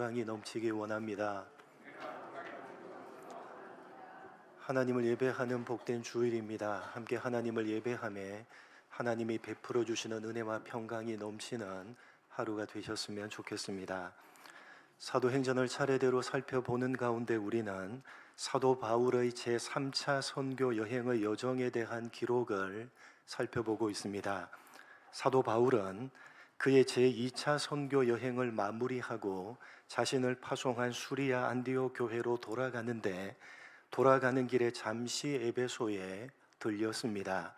평강이 넘치기 원합니다. 하나님을 예배하는 복된 주일입니다. 함께 하나님을 예배하며 하나님이 베풀어 주시는 은혜와 평강이 넘치는 하루가 되셨으면 좋겠습니다. 사도행전을 차례대로 살펴보는 가운데 우리는 사도 바울의 제3차 선교 여행의 여정에 대한 기록을 살펴보고 있습니다. 사도 바울은 그의 제2차 선교 여행을 마무리하고 자신을 파송한 수리아 안디옥 교회로 돌아가는데 돌아가는 길에 잠시 에베소에 들렸습니다.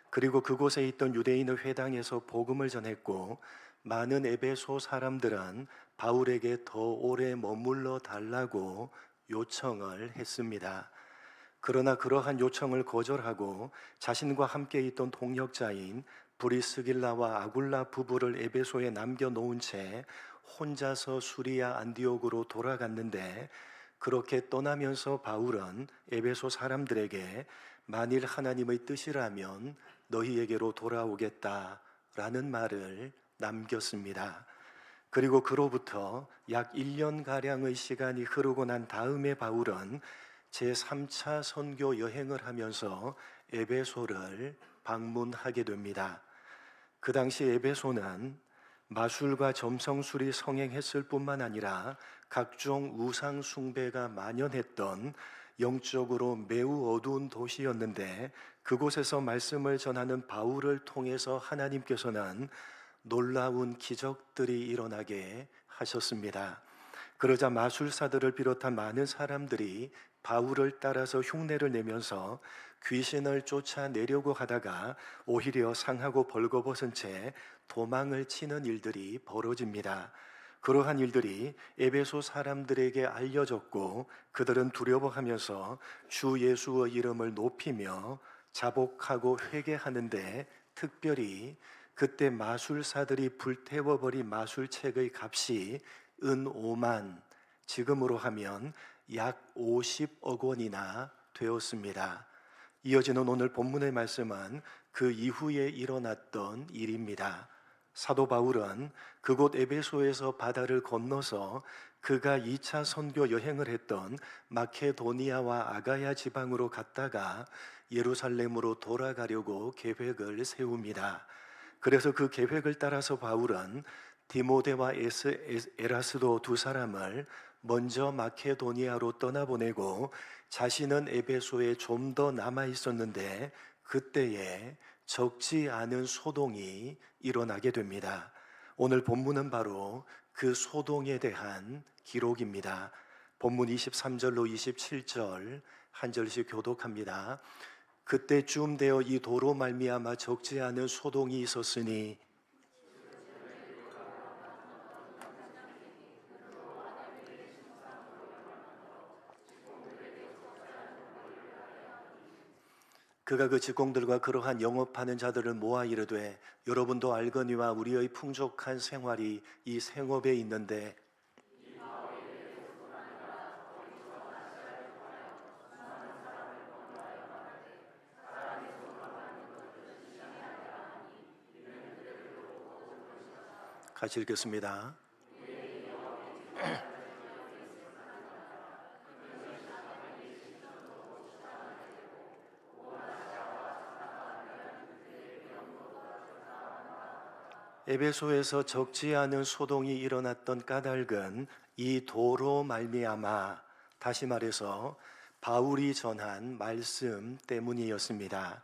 그리고 그곳에 있던 유대인의 회당에서 복음을 전했고 많은 에베소 사람들은 바울에게 더 오래 머물러 달라고 요청을 했습니다. 그러나 그러한 요청을 거절하고 자신과 함께 있던 동역자인 브리스길라와 아굴라 부부를 에베소에 남겨놓은 채 혼자서 수리아 안디옥으로 돌아갔는데, 그렇게 떠나면서 바울은 에베소 사람들에게 만일 하나님의 뜻이라면 너희에게로 돌아오겠다라는 말을 남겼습니다. 그리고 그로부터 약 1년가량의 시간이 흐르고 난 다음에 바울은 제3차 선교 여행을 하면서 에베소를 방문하게 됩니다. 그 당시 에베소는 마술과 점성술이 성행했을 뿐만 아니라 각종 우상 숭배가 만연했던 영적으로 매우 어두운 도시였는데, 그곳에서 말씀을 전하는 바울을 통해서 하나님께서는 놀라운 기적들이 일어나게 하셨습니다. 그러자 마술사들을 비롯한 많은 사람들이 바울을 따라서 흉내를 내면서 귀신을 쫓아내려고 하다가 오히려 상하고 벌거벗은 채 도망을 치는 일들이 벌어집니다. 그러한 일들이 에베소 사람들에게 알려졌고 그들은 두려워하면서 주 예수의 이름을 높이며 자복하고 회개하는데, 특별히 그때 마술사들이 불태워버린 마술책의 값이 은 5만, 지금으로 하면 약 50억 원이나 되었습니다. 이어지는 오늘 본문의 말씀은 그 이후에 일어났던 일입니다. 사도 바울은 그곳 에베소에서 바다를 건너서 그가 2차 선교 여행을 했던 마케도니아와 아가야 지방으로 갔다가 예루살렘으로 돌아가려고 계획을 세웁니다. 그래서 그 계획을 따라서 바울은 디모데와 에라스도 두 사람을 먼저 마케도니아로 떠나보내고 자신은 에베소에 좀 더 남아 있었는데, 그때에 적지 않은 소동이 일어나게 됩니다. 오늘 본문은 바로 그 소동에 대한 기록입니다. 본문 23절로 27절 한 절씩 교독합니다. 그때쯤 되어 이 도로 말미암아 적지 않은 소동이 있었으니 그가 그 직공들과 그러한 영업하는 자들을 모아 이르되 여러분도 알거니와 우리의 풍족한 생활이 이 생업에 있는데 같이 읽겠습니다. 에베소에서 적지 않은 소동이 일어났던 까닭은 이 도로 말미암아, 다시 말해서 바울이 전한 말씀 때문이었습니다.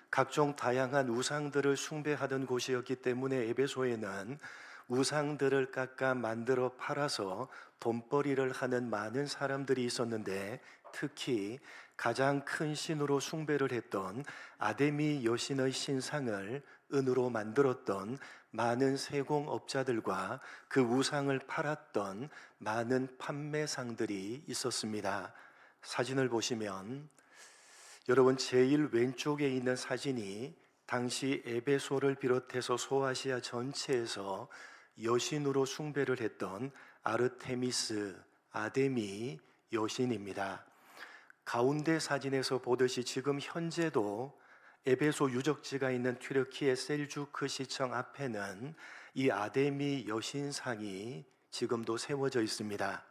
각종 다양한 우상들을 숭배하던 곳이었기 때문에 에베소에는 우상들을 깎아 만들어 팔아서 돈벌이를 하는 많은 사람들이 있었는데, 특히 가장 큰 신으로 숭배를 했던 아데미 여신의 신상을 은으로 만들었던 많은 세공업자들과 그 우상을 팔았던 많은 판매상들이 있었습니다. 사진을 보시면 여러분, 제일 왼쪽에 있는 사진이 당시 에베소를 비롯해서 소아시아 전체에서 여신으로 숭배를 했던 아르테미스, 아데미 여신입니다. 가운데 사진에서 보듯이 지금 현재도 에베소 유적지가 있는 튀르키예 셀주크 시청 앞에는 이 아데미 여신상이 지금도 세워져 있습니다.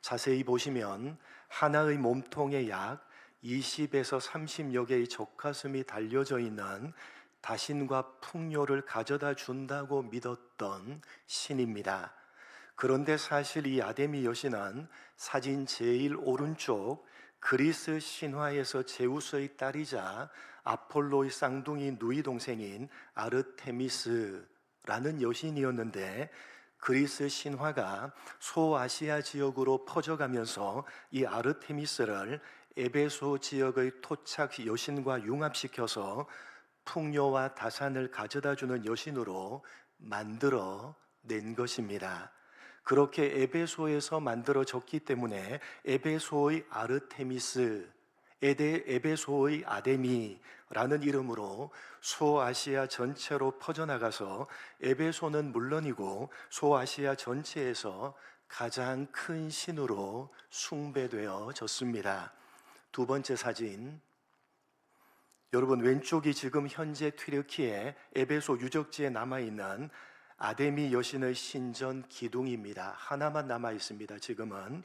자세히 보시면 하나의 몸통에 약 20에서 30여 개의 젖가슴이 달려져 있는 다신과 풍요를 가져다 준다고 믿었던 신입니다. 그런데 사실 이 아데미 여신은 사진 제일 오른쪽 그리스 신화에서 제우스의 딸이자 아폴로의 쌍둥이 누이 동생인 아르테미스라는 여신이었는데, 그리스 신화가 소아시아 지역으로 퍼져가면서 이 아르테미스를 에베소 지역의 토착 여신과 융합시켜서 풍요와 다산을 가져다주는 여신으로 만들어 낸 것입니다. 그렇게 에베소에서 만들어졌기 때문에 에베소의 아르테미스, 에베소의 아데미라는 이름으로 소아시아 전체로 퍼져나가서 에베소는 물론이고 소아시아 전체에서 가장 큰 신으로 숭배되어졌습니다. 두 번째 사진, 여러분 왼쪽이 지금 현재 튀르키예 에베소 유적지에 남아있는 아데미 여신의 신전 기둥입니다. 하나만 남아 있습니다. 지금은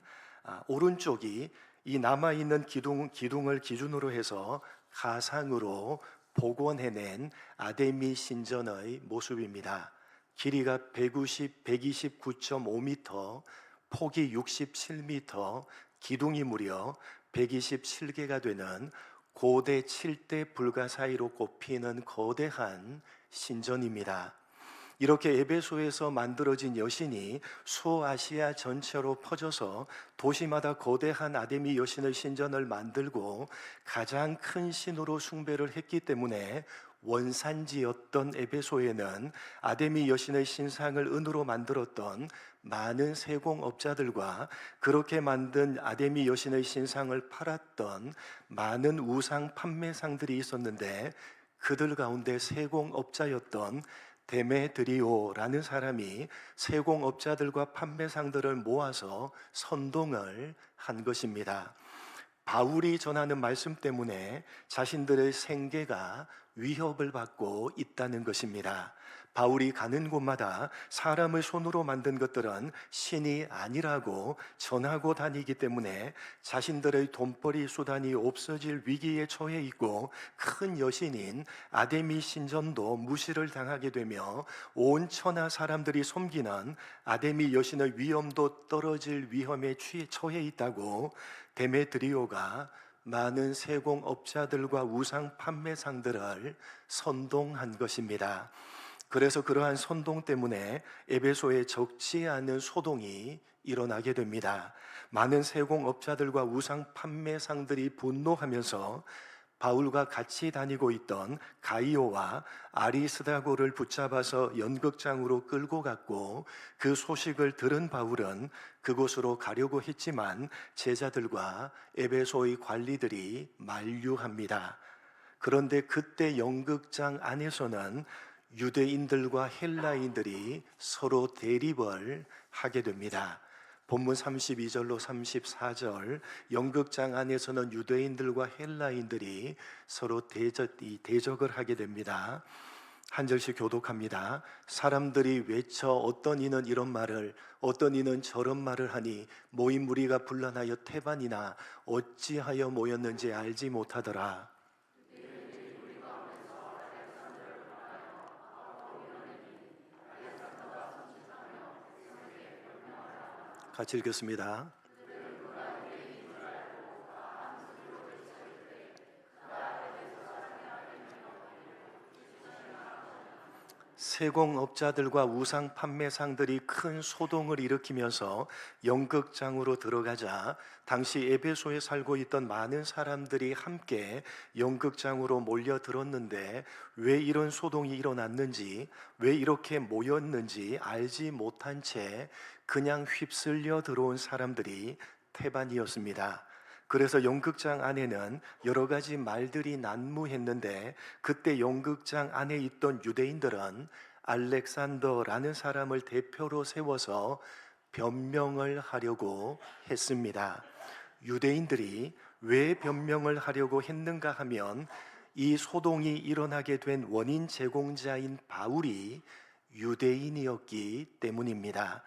오른쪽이 이 남아있는 기둥을 기준으로 해서 가상으로 복원해낸 아데미 신전의 모습입니다. 길이가 129.5m, 폭이 67m, 기둥이 무려 127개가 되는 고대 7대 불가 사이로 꼽히는 거대한 신전입니다. 이렇게 에베소에서 만들어진 여신이 소아시아 전체로 퍼져서 도시마다 거대한 아데미 여신의 신전을 만들고 가장 큰 신으로 숭배를 했기 때문에 원산지였던 에베소에는 아데미 여신의 신상을 은으로 만들었던 많은 세공업자들과 그렇게 만든 아데미 여신의 신상을 팔았던 많은 우상 판매상들이 있었는데, 그들 가운데 세공업자였던 데메드리오라는 사람이 세공업자들과 판매상들을 모아서 선동을 한 것입니다. 바울이 전하는 말씀 때문에 자신들의 생계가 위협을 받고 있다는 것입니다. 바울이 가는 곳마다 사람의 손으로 만든 것들은 신이 아니라고 전하고 다니기 때문에 자신들의 돈벌이 수단이 없어질 위기에 처해 있고, 큰 여신인 아데미 신전도 무시를 당하게 되며 온 천하 사람들이 섬기는 아데미 여신의 위엄도 떨어질 위험에 처해 있다고 데메드리오가 많은 세공업자들과 우상 판매상들을 선동한 것입니다. 그래서 그러한 선동 때문에 에베소에 적지 않은 소동이 일어나게 됩니다. 많은 세공업자들과 우상 판매상들이 분노하면서 바울과 같이 다니고 있던 가이오와 아리스다고를 붙잡아서 연극장으로 끌고 갔고, 그 소식을 들은 바울은 그곳으로 가려고 했지만 제자들과 에베소의 관리들이 만류합니다. 그런데 그때 연극장 안에서는 유대인들과 헬라인들이 서로 대립을 하게 됩니다. 본문 32절로 34절, 연극장 안에서는 유대인들과 헬라인들이 서로 대적을 하게 됩니다. 한 절씩 교독합니다. 사람들이 외쳐 어떤 이는 이런 말을, 어떤 이는 저런 말을 하니 모인 무리가 분란하여 태반이나 어찌하여 모였는지 알지 못하더라. 같이 읽겠습니다. 세공업자들과 우상 판매상들이 큰 소동을 일으키면서 연극장으로 들어가자 당시 에베소에 살고 있던 많은 사람들이 함께 연극장으로 몰려들었는데, 왜 이런 소동이 일어났는지, 왜 이렇게 모였는지 알지 못한 채 그냥 휩쓸려 들어온 사람들이 태반이었습니다. 그래서 연극장 안에는 여러 가지 말들이 난무했는데, 그때 연극장 안에 있던 유대인들은 알렉산더라는 사람을 대표로 세워서 변명을 하려고 했습니다. 유대인들이 왜 변명을 하려고 했는가 하면, 이 소동이 일어나게 된 원인 제공자인 바울이 유대인이었기 때문입니다.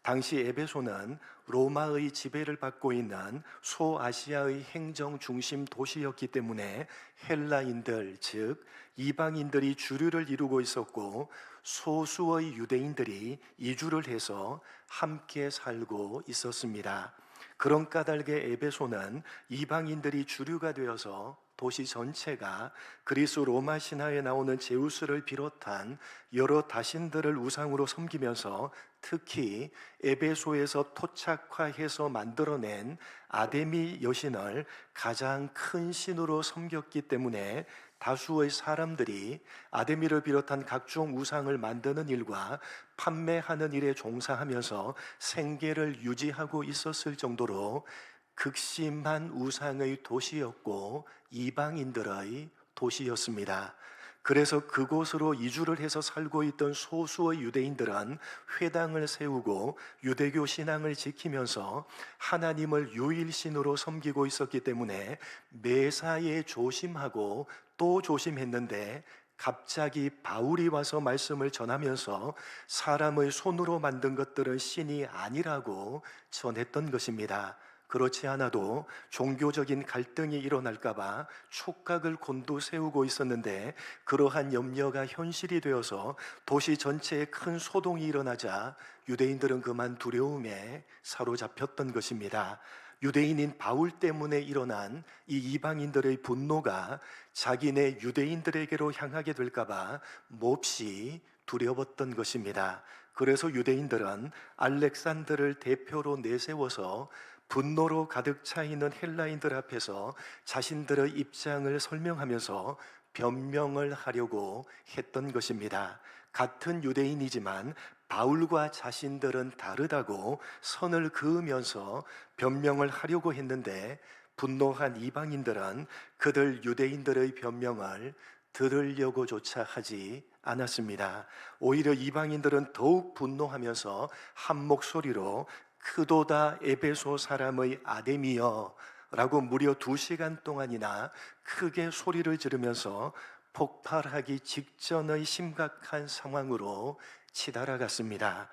당시 에베소는 로마의 지배를 받고 있는 소아시아의 행정 중심 도시였기 때문에 헬라인들, 즉 이방인들이 주류를 이루고 있었고, 소수의 유대인들이 이주를 해서 함께 살고 있었습니다. 그런 까닭에 에베소는 이방인들이 주류가 되어서 도시 전체가 그리스 로마 신화에 나오는 제우스를 비롯한 여러 다신들을 우상으로 섬기면서, 특히 에베소에서 토착화해서 만들어낸 아데미 여신을 가장 큰 신으로 섬겼기 때문에 다수의 사람들이 아데미를 비롯한 각종 우상을 만드는 일과 판매하는 일에 종사하면서 생계를 유지하고 있었을 정도로 극심한 우상의 도시였고 이방인들의 도시였습니다. 그래서 그곳으로 이주를 해서 살고 있던 소수의 유대인들은 회당을 세우고 유대교 신앙을 지키면서 하나님을 유일신으로 섬기고 있었기 때문에 매사에 조심하고 또 조심했는데, 갑자기 바울이 와서 말씀을 전하면서 사람의 손으로 만든 것들은 신이 아니라고 전했던 것입니다. 그렇지 않아도 종교적인 갈등이 일어날까봐 촉각을 곤두세우고 있었는데, 그러한 염려가 현실이 되어서 도시 전체에 큰 소동이 일어나자 유대인들은 그만 두려움에 사로잡혔던 것입니다. 유대인인 바울 때문에 일어난 이 이방인들의 분노가 자기네 유대인들에게로 향하게 될까봐 몹시 두려웠던 것입니다. 그래서 유대인들은 알렉산더를 대표로 내세워서 분노로 가득 차 있는 헬라인들 앞에서 자신들의 입장을 설명하면서 변명을 하려고 했던 것입니다. 같은 유대인이지만 바울과 자신들은 다르다고 선을 그으면서 변명을 하려고 했는데, 분노한 이방인들은 그들 유대인들의 변명을 들으려고조차 하지 않았습니다. 오히려 이방인들은 더욱 분노하면서 한 목소리로 크도다 에베소 사람의 아데미여 라고 무려 2시간 동안이나 크게 소리를 지르면서 폭발하기 직전의 심각한 상황으로 치달아갔습니다.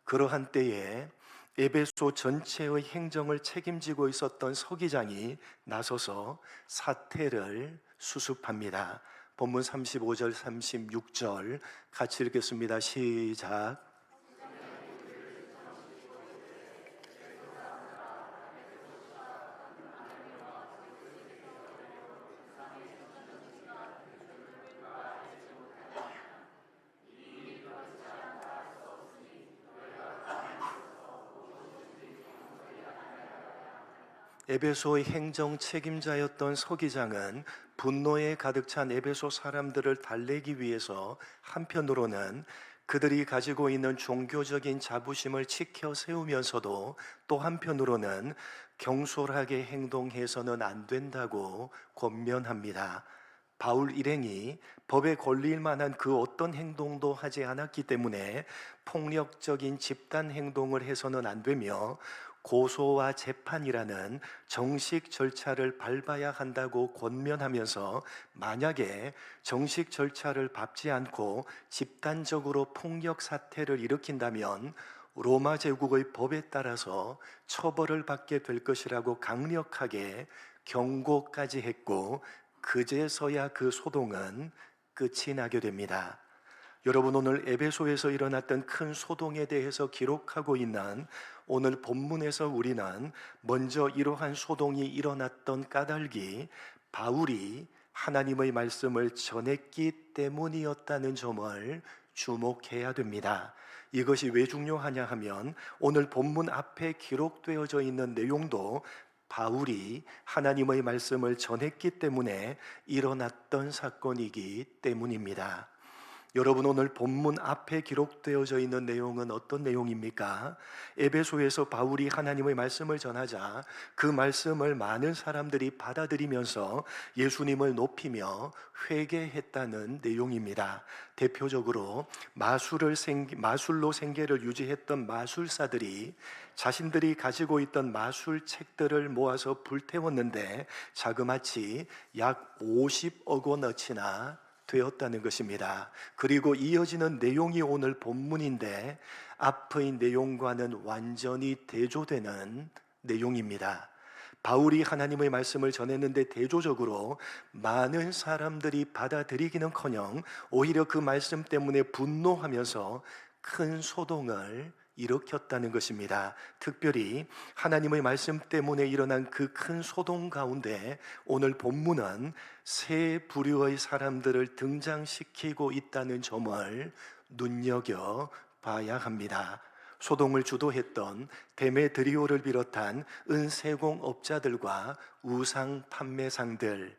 그러한 때에 에베소 전체의 행정을 책임지고 있었던 서기장이 나서서 사태를 수습합니다. 본문 35절 36절 같이 읽겠습니다. 시작. 에베소의 행정 책임자였던 서기장은 분노에 가득 찬 에베소 사람들을 달래기 위해서 한편으로는 그들이 가지고 있는 종교적인 자부심을 지켜 세우면서도 또 한편으로는 경솔하게 행동해서는 안 된다고 권면합니다. 바울 일행이 법에 걸릴 만한 그 어떤 행동도 하지 않았기 때문에 폭력적인 집단 행동을 해서는 안 되며, 고소와 재판이라는 정식 절차를 밟아야 한다고 권면하면서, 만약에 정식 절차를 밟지 않고 집단적으로 폭력 사태를 일으킨다면 로마 제국의 법에 따라서 처벌을 받게 될 것이라고 강력하게 경고까지 했고, 그제서야 그 소동은 끝이 나게 됩니다. 여러분, 오늘 에베소에서 일어났던 큰 소동에 대해서 기록하고 있는 오늘 본문에서 우리는 먼저 이러한 소동이 일어났던 까닭이 바울이 하나님의 말씀을 전했기 때문이었다는 점을 주목해야 됩니다. 이것이 왜 중요하냐 하면, 오늘 본문 앞에 기록되어져 있는 내용도 바울이 하나님의 말씀을 전했기 때문에 일어났던 사건이기 때문입니다. 여러분, 오늘 본문 앞에 기록되어져 있는 내용은 어떤 내용입니까? 에베소에서 바울이 하나님의 말씀을 전하자 그 말씀을 많은 사람들이 받아들이면서 예수님을 높이며 회개했다는 내용입니다. 대표적으로 마술로 생계를 유지했던 마술사들이 자신들이 가지고 있던 마술책들을 모아서 불태웠는데 자그마치 약 50억 원어치나 되었다는 것입니다. 그리고 이어지는 내용이 오늘 본문인데 앞의 내용과는 완전히 대조되는 내용입니다. 바울이 하나님의 말씀을 전했는데 대조적으로 많은 사람들이 받아들이기는커녕 오히려 그 말씀 때문에 분노하면서 큰 소동을 일으켰다는 것입니다. 특별히 하나님의 말씀 때문에 일어난 그 큰 소동 가운데 오늘 본문은 세 부류의 사람들을 등장시키고 있다는 점을 눈여겨 봐야 합니다. 소동을 주도했던 데메드리오를 비롯한 은세공업자들과 우상 판매상들,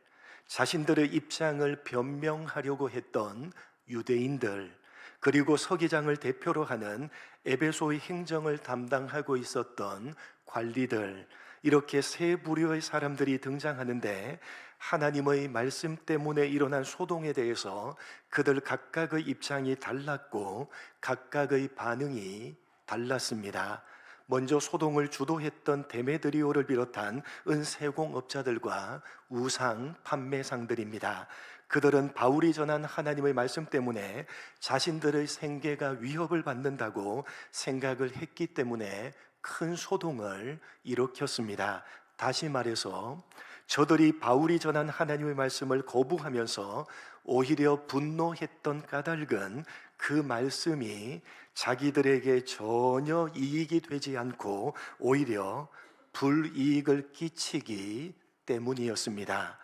자신들의 입장을 변명하려고 했던 유대인들, 그리고 서기장을 대표로 하는 에베소의 행정을 담당하고 있었던 관리들, 이렇게 세 부류의 사람들이 등장하는데 하나님의 말씀 때문에 일어난 소동에 대해서 그들 각각의 입장이 달랐고 각각의 반응이 달랐습니다. 먼저 소동을 주도했던 데메드리오를 비롯한 은세공업자들과 우상 판매상들입니다. 그들은 바울이 전한 하나님의 말씀 때문에 자신들의 생계가 위협을 받는다고 생각을 했기 때문에 큰 소동을 일으켰습니다. 다시 말해서 저들이 바울이 전한 하나님의 말씀을 거부하면서 오히려 분노했던 까닭은 그 말씀이 자기들에게 전혀 이익이 되지 않고 오히려 불이익을 끼치기 때문이었습니다.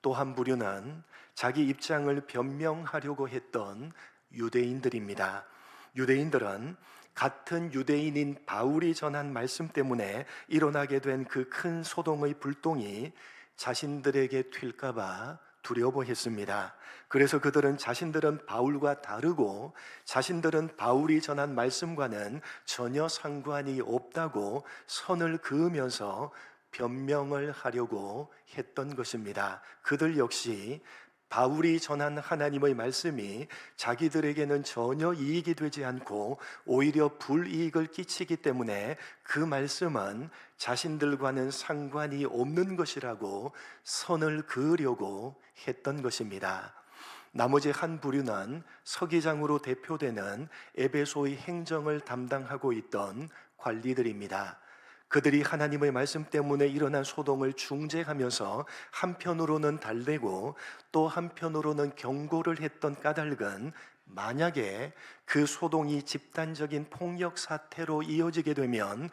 또 한 부류는 자기 입장을 변명하려고 했던 유대인들입니다. 유대인들은 같은 유대인인 바울이 전한 말씀 때문에 일어나게 된 그 큰 소동의 불똥이 자신들에게 튈까봐 두려워했습니다. 그래서 그들은 자신들은 바울과 다르고 자신들은 바울이 전한 말씀과는 전혀 상관이 없다고 선을 그으면서 변명을 하려고 했던 것입니다. 그들 역시 바울이 전한 하나님의 말씀이 자기들에게는 전혀 이익이 되지 않고 오히려 불이익을 끼치기 때문에 그 말씀은 자신들과는 상관이 없는 것이라고 선을 그으려고 했던 것입니다. 나머지 한 부류는 서기장으로 대표되는 에베소의 행정을 담당하고 있던 관리들입니다. 그들이 하나님의 말씀 때문에 일어난 소동을 중재하면서 한편으로는 달래고 또 한편으로는 경고를 했던 까닭은 만약에 그 소동이 집단적인 폭력 사태로 이어지게 되면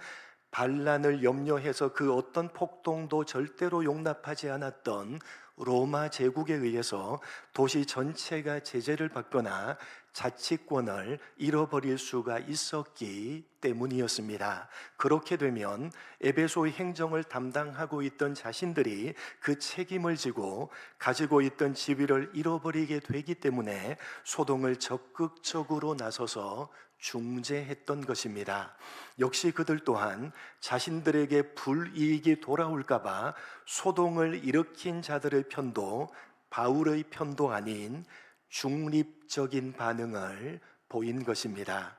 반란을 염려해서 그 어떤 폭동도 절대로 용납하지 않았던 로마 제국에 의해서 도시 전체가 제재를 받거나 자치권을 잃어버릴 수가 있었기 때문이었습니다. 그렇게 되면 에베소의 행정을 담당하고 있던 자신들이 그 책임을 지고 가지고 있던 지위를 잃어버리게 되기 때문에 소동을 적극적으로 나서서 중재했던 것입니다. 역시 그들 또한 자신들에게 불이익이 돌아올까봐 소동을 일으킨 자들의 편도 바울의 편도 아닌 중립적인 반응을 보인 것입니다.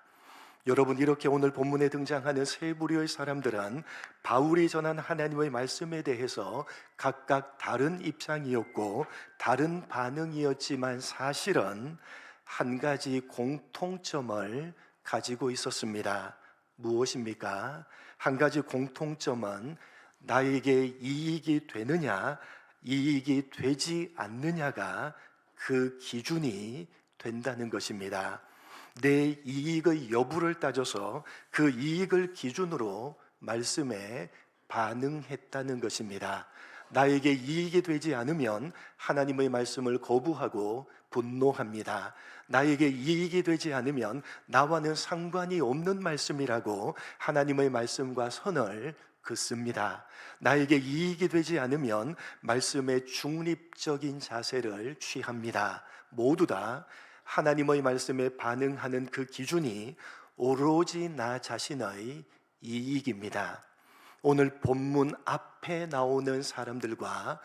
여러분, 이렇게 오늘 본문에 등장하는 세 부류의 사람들은 바울이 전한 하나님의 말씀에 대해서 각각 다른 입장이었고 다른 반응이었지만 사실은 한 가지 공통점을 가지고 있었습니다. 무엇입니까? 한 가지 공통점은 나에게 이익이 되느냐, 이익이 되지 않느냐가 그 기준이 된다는 것입니다. 내 이익의 여부를 따져서 그 이익을 기준으로 말씀에 반응했다는 것입니다. 나에게 이익이 되지 않으면 하나님의 말씀을 거부하고 분노합니다. 나에게 이익이 되지 않으면 나와는 상관이 없는 말씀이라고 하나님의 말씀과 선을 긋습니다. 나에게 이익이 되지 않으면 말씀에 중립적인 자세를 취합니다. 모두 다 하나님의 말씀에 반응하는 그 기준이 오로지 나 자신의 이익입니다. 오늘 본문 앞에 나오는 사람들과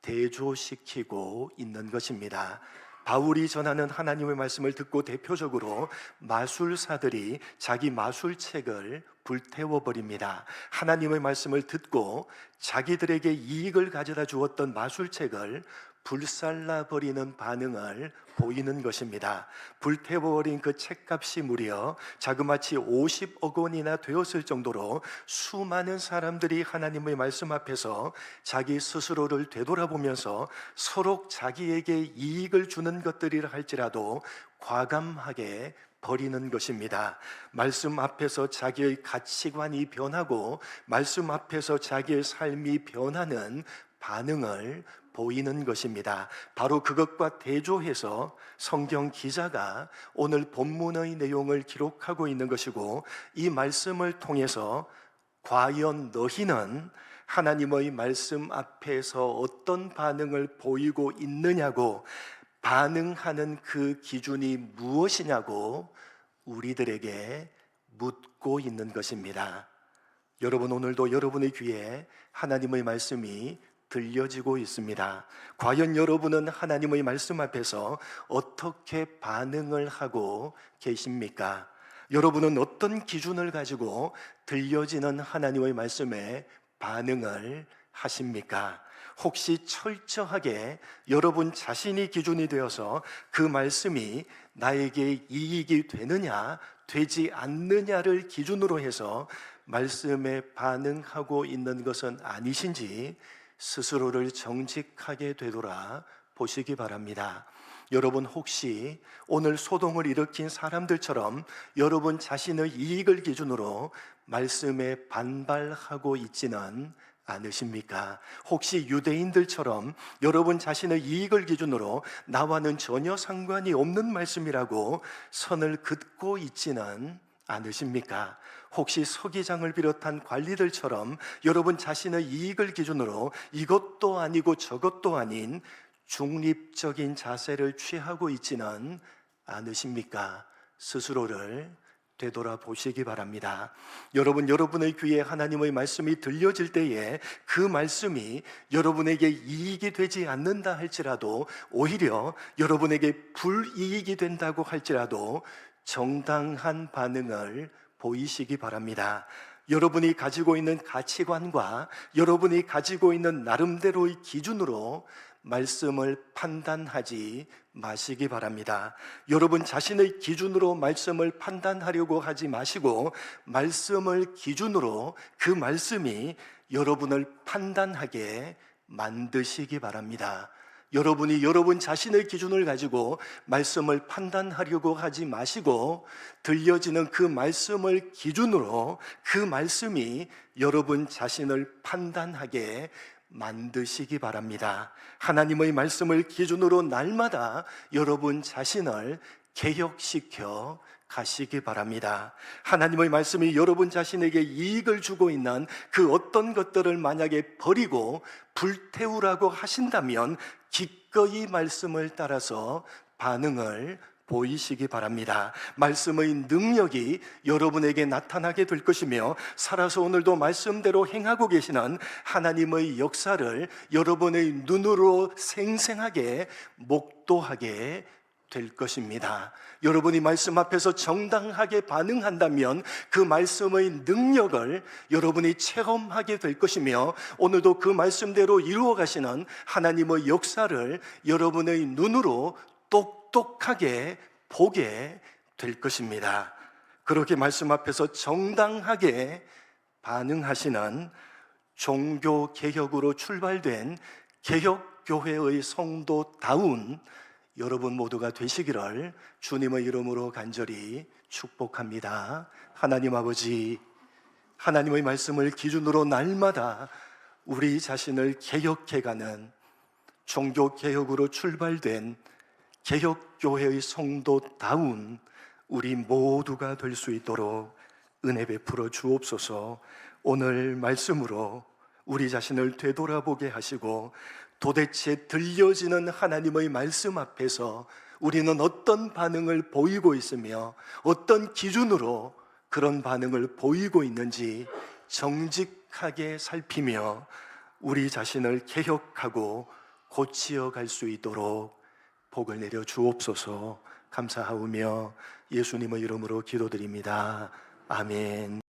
대조시키고 있는 것입니다. 바울이 전하는 하나님의 말씀을 듣고 대표적으로 마술사들이 자기 마술책을 불태워버립니다. 하나님의 말씀을 듣고 자기들에게 이익을 가져다 주었던 마술책을 불살라 버리는 반응을 보이는 것입니다. 불태워버린 그 책값이 무려 자그마치 50억 원이나 되었을 정도로 수많은 사람들이 하나님의 말씀 앞에서 자기 스스로를 되돌아보면서 서로 자기에게 이익을 주는 것들이라 할지라도 과감하게 버리는 것입니다. 말씀 앞에서 자기의 가치관이 변하고 말씀 앞에서 자기의 삶이 변하는 반응을 보이는 것입니다. 바로 그것과 대조해서 성경 기자가 오늘 본문의 내용을 기록하고 있는 것이고, 이 말씀을 통해서 과연 너희는 하나님의 말씀 앞에서 어떤 반응을 보이고 있느냐고, 반응하는 그 기준이 무엇이냐고 우리들에게 묻고 있는 것입니다. 여러분, 오늘도 여러분의 귀에 하나님의 말씀이 들려지고 있습니다. 과연 여러분은 하나님의 말씀 앞에서 어떻게 반응을 하고 계십니까? 여러분은 어떤 기준을 가지고 들려지는 하나님의 말씀에 반응을 하십니까? 혹시 철저하게 여러분 자신이 기준이 되어서 그 말씀이 나에게 이익이 되느냐 되지 않느냐를 기준으로 해서 말씀에 반응하고 있는 것은 아니신지 스스로를 정직하게 되돌아 보시기 바랍니다. 여러분, 혹시 오늘 소동을 일으킨 사람들처럼 여러분 자신의 이익을 기준으로 말씀에 반발하고 있지는 않으십니까? 혹시 유대인들처럼 여러분 자신의 이익을 기준으로 나와는 전혀 상관이 없는 말씀이라고 선을 긋고 있지는 않으십니까? 혹시 서기장을 비롯한 관리들처럼 여러분 자신의 이익을 기준으로 이것도 아니고 저것도 아닌 중립적인 자세를 취하고 있지는 않으십니까? 스스로를 되돌아보시기 바랍니다. 여러분, 여러분의 귀에 하나님의 말씀이 들려질 때에 그 말씀이 여러분에게 이익이 되지 않는다 할지라도, 오히려 여러분에게 불이익이 된다고 할지라도 정당한 반응을 보이시기 바랍니다. 여러분이 가지고 있는 가치관과 여러분이 가지고 있는 나름대로의 기준으로 말씀을 판단하지 마시기 바랍니다. 여러분 자신의 기준으로 말씀을 판단하려고 하지 마시고, 말씀을 기준으로 그 말씀이 여러분을 판단하게 만드시기 바랍니다. 여러분이 여러분 자신의 기준을 가지고 말씀을 판단하려고 하지 마시고, 들려지는 그 말씀을 기준으로 그 말씀이 여러분 자신을 판단하게 만드시기 바랍니다. 하나님의 말씀을 기준으로 날마다 여러분 자신을 개혁시켜 가시기 바랍니다. 하나님의 말씀이 여러분 자신에게 이익을 주고 있는 그 어떤 것들을 만약에 버리고 불태우라고 하신다면 기꺼이 말씀을 따라서 반응을 보이시기 바랍니다. 말씀의 능력이 여러분에게 나타나게 될 것이며, 살아서 오늘도 말씀대로 행하고 계시는 하나님의 역사를 여러분의 눈으로 생생하게 목도하게 될 것입니다. 여러분이 말씀 앞에서 정당하게 반응한다면 그 말씀의 능력을 여러분이 체험하게 될 것이며, 오늘도 그 말씀대로 이루어 가시는 하나님의 역사를 여러분의 눈으로 똑똑하게 보게 될 것입니다. 그렇게 말씀 앞에서 정당하게 반응하시는 종교 개혁으로 출발된 개혁교회의 성도다운 여러분 모두가 되시기를 주님의 이름으로 간절히 축복합니다. 하나님 아버지, 하나님의 말씀을 기준으로 날마다 우리 자신을 개혁해가는 종교개혁으로 출발된 개혁교회의 성도다운 우리 모두가 될 수 있도록 은혜 베풀어 주옵소서. 오늘 말씀으로 우리 자신을 되돌아보게 하시고, 도대체 들려지는 하나님의 말씀 앞에서 우리는 어떤 반응을 보이고 있으며 어떤 기준으로 그런 반응을 보이고 있는지 정직하게 살피며 우리 자신을 개혁하고 고치어 갈 수 있도록 복을 내려 주옵소서. 감사하오며 예수님의 이름으로 기도드립니다. 아멘.